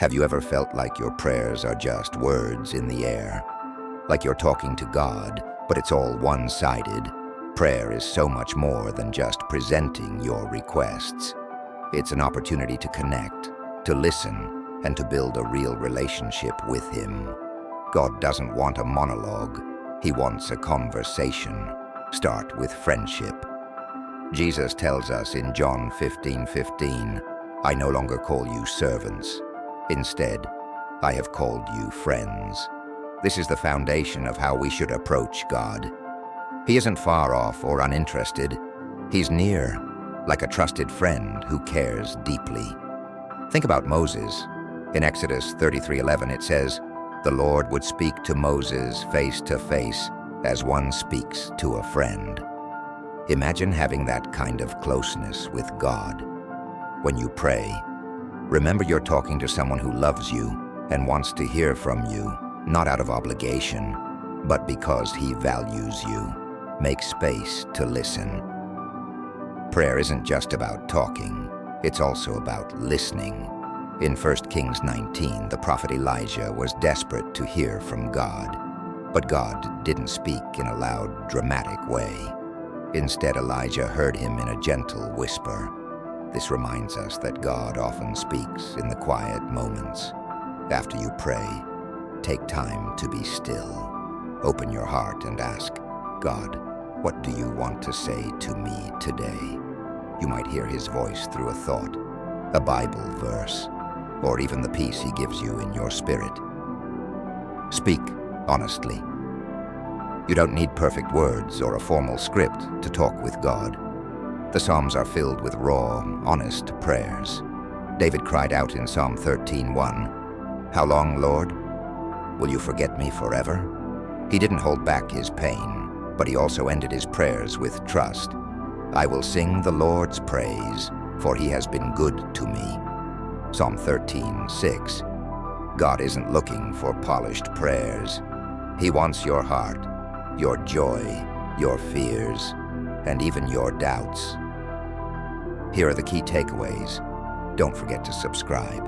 Have you ever felt like your prayers are just words in the air? Like you're talking to God, but it's all one-sided? Prayer is so much more than just presenting your requests. It's an opportunity to connect, to listen, and to build a real relationship with Him. God doesn't want a monologue. He wants a conversation. Start with friendship. Jesus tells us in John 15:15, "I no longer call you servants. Instead, I have called you friends." This is the foundation of how we should approach God. He isn't far off or uninterested. He's near, like a trusted friend who cares deeply. Think about Moses. In Exodus 33:11 it says, "The Lord would speak to Moses face to face as one speaks to a friend." Imagine having that kind of closeness with God. When you pray, remember you're talking to someone who loves you and wants to hear from you, not out of obligation, but because He values you. Make space to listen. Prayer isn't just about talking, it's also about listening. In 1 Kings 19, the prophet Elijah was desperate to hear from God, but God didn't speak in a loud, dramatic way. Instead, Elijah heard Him in a gentle whisper. This reminds us that God often speaks in the quiet moments. After you pray, take time to be still. Open your heart and ask, "God, what do you want to say to me today?" You might hear His voice through a thought, a Bible verse, or even the peace He gives you in your spirit. Speak honestly. You don't need perfect words or a formal script to talk with God. The Psalms are filled with raw, honest prayers. David cried out in Psalm 13:1, "How long, Lord? Will you forget me forever?" He didn't hold back his pain, but he also ended his prayers with trust. "I will sing the Lord's praise, for He has been good to me." Psalm 13:6. God isn't looking for polished prayers. He wants your heart, your joy, your fears, and even your doubts. Here are the key takeaways. Don't forget to subscribe.